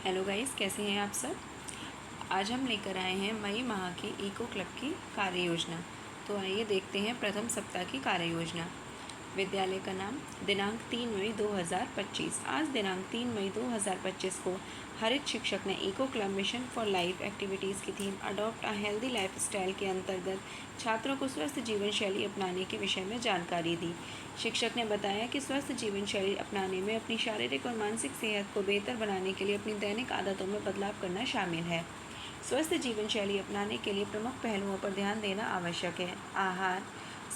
Hello guys, कैसे हैं आप सब। आज हम लेकर आए हैं मई माह की इको क्लब की कार्य योजना। तो आइए देखते हैं प्रथम सप्ताह की कार्य योजना। विद्यालय का नाम, दिनांक 3 मई 2025। आज दिनांक 3 मई 2025 को हरित शिक्षक ने eco club mission for life activities की theme adopt a healthy lifestyle के अंतर्गत छात्रों को स्वस्थ जीवन शैली अपनाने के विषय में जानकारी दी। शिक्षक ने बताया कि स्वस्थ जीवन शैली अपनाने में अपनी शारीरिक और मानसिक सेहत को बेहतर बनाने के लिए अपनी दैनिक आदतों में बदलाव करना शामिल है। स्वस्थ जीवन शैली अपनाने के लिए प्रमुख पहलुओं पर ध्यान देना आवश्यक है। आहार,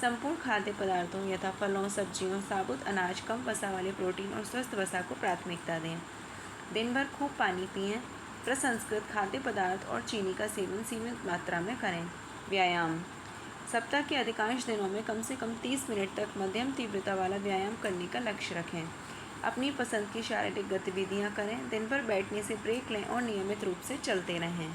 संपूर्ण खाद्य पदार्थों यथा फलों, सब्जियों, साबुत अनाज, कम वसा वाले प्रोटीन और स्वस्थ वसा को प्राथमिकता दें। दिन भर खूब पानी पिएं। प्रसंस्कृत खाद्य पदार्थ और चीनी का सेवन सीमित मात्रा में करें। व्यायाम, सप्ताह के अधिकांश दिनों में कम से कम 30 मिनट तक मध्यम तीव्रता वाला व्यायाम करने का लक्ष्य रखें। अपनी पसंद की शारीरिक गतिविधियां करें। दिन भर बैठने से ब्रेक लें और नियमित रूप से चलते रहें।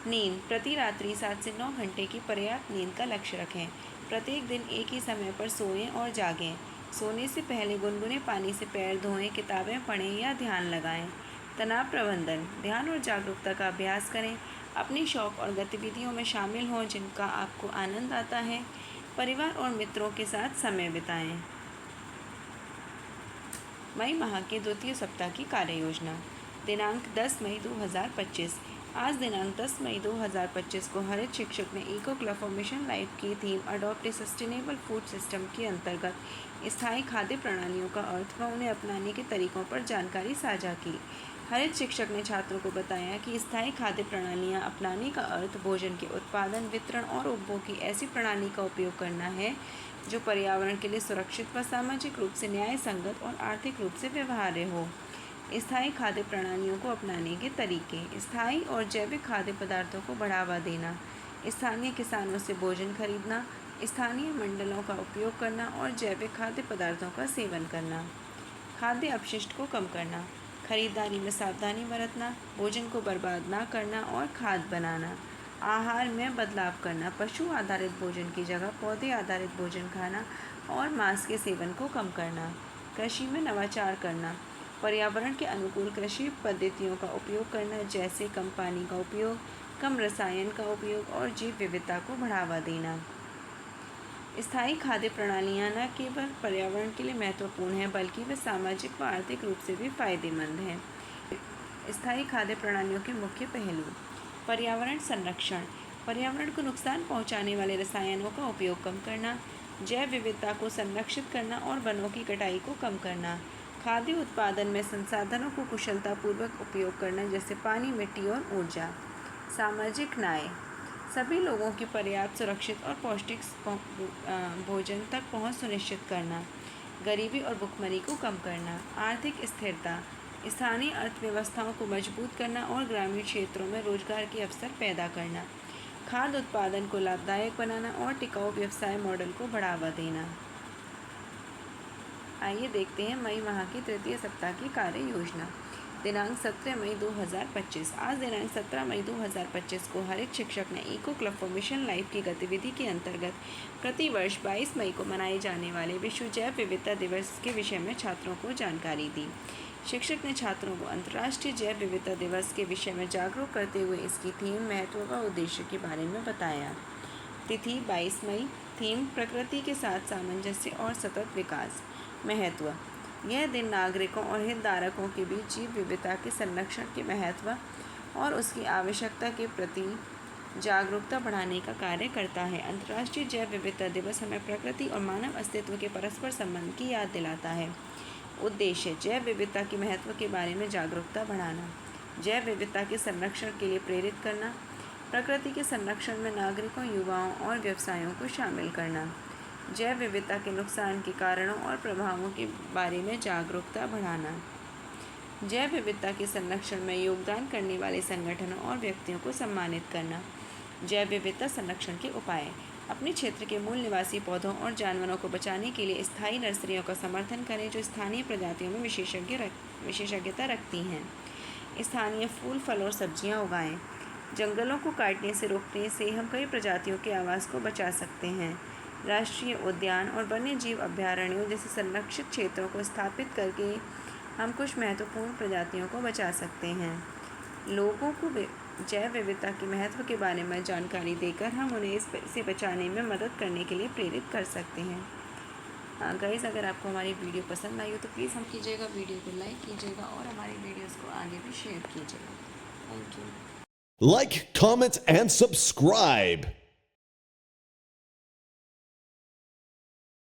नींद, प्रति रात्रि 7 से 9 घंटे की पर्याप्त नींद का लक्ष्य रखें। प्रत्येक दिन एक ही समय पर सोएं और जागें। सोने से पहले गुनगुने पानी से पैर धोएं, किताबें पढ़ें या ध्यान लगाएं। तनाव प्रबंधन, ध्यान और जागरूकता का अभ्यास करें। अपने शौक और गतिविधियों में शामिल हों जिनका आपको आनंद आता है। परिवार और मित्रों के साथ समय बिताएं। मई माह के द्वितीय सप्ताह की कार्य योजना, दिनांक 10 मई 2025। आज दिनांक 10 मई 2025 को हरित शिक्षक ने eco club for mission life की theme adopt a sustainable food system के अंतर्गत स्थायी खाद्य प्रणालियों का अर्थ व उन्हें अपनाने के तरीकों पर जानकारी साझा की। हरित शिक्षक ने छात्रों को बताया कि स्थायी खाद्य प्रणालियां अपनाने का अर्थ भोजन के उत्पादन, वितरण और उपभोग की ऐसी प्रणाली का उपयोग करना है जो पर्यावरण के लिए सुरक्षित व सामाजिक रूप से न्याय संगत और आर्थिक रूप से व्यवहार्य हो। स्थायी खाद्य प्रणालियों को अपनाने के तरीके, स्थायी और जैविक खाद्य पदार्थों को बढ़ावा देना, स्थानीय किसानों से भोजन खरीदना, स्थानीय मंडलों का उपयोग करना और जैविक खाद्य पदार्थों का सेवन करना। खाद्य अपशिष्ट को कम करना, खरीदारी में सावधानी बरतना, भोजन को बर्बाद ना करना और खाद बनाना। आहार में बदलाव करना, पशु आधारित भोजन की जगह पौधे आधारित भोजन खाना और मांस के सेवन को कम करना। कृषि में नवाचार करना, पर्यावरण के अनुकूल कृषि पद्धतियों का उपयोग करना जैसे कम पानी का उपयोग, कम रसायन का उपयोग और जैव विविधता को बढ़ावा देना। स्थायी खाद्य प्रणालियाँ न केवल पर्यावरण के लिए महत्वपूर्ण हैं बल्कि वे सामाजिक व आर्थिक रूप से भी फायदेमंद हैं। स्थायी खाद्य प्रणालियों के मुख्य पहलू, पर्यावरण संरक्षण, पर्यावरण को नुकसान पहुंचाने वाले रसायनों का उपयोग कम करना, जैव विविधता को संरक्षित करना और वनों की कटाई को कम करना। खाद्य उत्पादन में संसाधनों को कुशलतापूर्वक उपयोग करना जैसे पानी, मिट्टी और ऊर्जा। सामाजिक न्याय, सभी लोगों की पर्याप्त, सुरक्षित और पौष्टिक भोजन तक पहुंच सुनिश्चित करना। गरीबी और भुखमरी को कम करना। आर्थिक स्थिरता, स्थानीय अर्थव्यवस्थाओं को मजबूत करना और ग्रामीण क्षेत्रों में रोजगार के अवसर पैदा करना। खाद्य उत्पादन को लाभदायक बनाना और टिकाऊ व्यवसाय मॉडल को बढ़ावा देना। आइए देखते हैं मई माह की तृतीय सप्ताह की कार्य योजना, दिनांक 17 मई 2025। आज दिनांक 17 मई 2025 को हरित शिक्षक ने eco club for mission life की गतिविधि के अंतर्गत प्रतिवर्ष 22 मई को मनाए जाने वाले विश्व जैव विविधता दिवस के विषय में छात्रों को जानकारी दी। शिक्षक ने छात्रों को अंतर्राष्ट्रीय जैव विविधता दिवस के विषय में जागरूक करते हुए इसकी थीम, महत्व व उद्देश्य के बारे में बताया। तिथि 22 मई। थीम, प्रकृति के साथ सामंजस्य और सतत विकास। महत्व, यह दिन नागरिकों और हितधारकों के बीच जीव विविधता के संरक्षण के महत्व और उसकी आवश्यकता के प्रति जागरूकता बढ़ाने का कार्य करता है। अंतर्राष्ट्रीय जैव विविधता दिवस हमें प्रकृति और मानव अस्तित्व के परस्पर संबंध की याद दिलाता है। उद्देश्य, जैव विविधता के महत्व के बारे में जागरूकता बढ़ाना, जैव विविधता के संरक्षण के लिए प्रेरित करना, प्रकृति के संरक्षण में नागरिकों, युवाओं और व्यवसायों को शामिल करना, जैव विविधता के नुकसान के कारणों और प्रभावों के बारे में जागरूकता बढ़ाना, जैव विविधता के संरक्षण में योगदान करने वाले संगठनों और व्यक्तियों को सम्मानित करना। जैव विविधता संरक्षण के उपाय, अपने क्षेत्र के मूल निवासी पौधों और जानवरों को बचाने के लिए स्थायी नर्सरियों का समर्थन करें जो स्थानीय प्रजातियों में विशेषज्ञता रखती हैं। स्थानीय फूल, फल और सब्जियां उगाएं। जंगलों को काटने से रोकने से हम कई प्रजातियों के आवास को बचा सकते हैं। राष्ट्रीय उद्यान और वन्य जीव अभयारण्यों जैसे संरक्षित क्षेत्रों को स्थापित करके हम कुछ महत्वपूर्ण प्रजातियों को बचा सकते हैं। लोगों को जैव विविधता के महत्व के बारे में जानकारी देकर हम उन्हें इसे बचाने में मदद करने के लिए प्रेरित कर सकते हैं। गाइस, अगर आपको हमारी वीडियो पसंद आई हो तो प्लीज़ हम कीजिएगा, वीडियो को लाइक कीजिएगा और हमारी वीडियोस को आगे भी शेयर कीजिएगा। Thank you. Like, comment, and subscribe.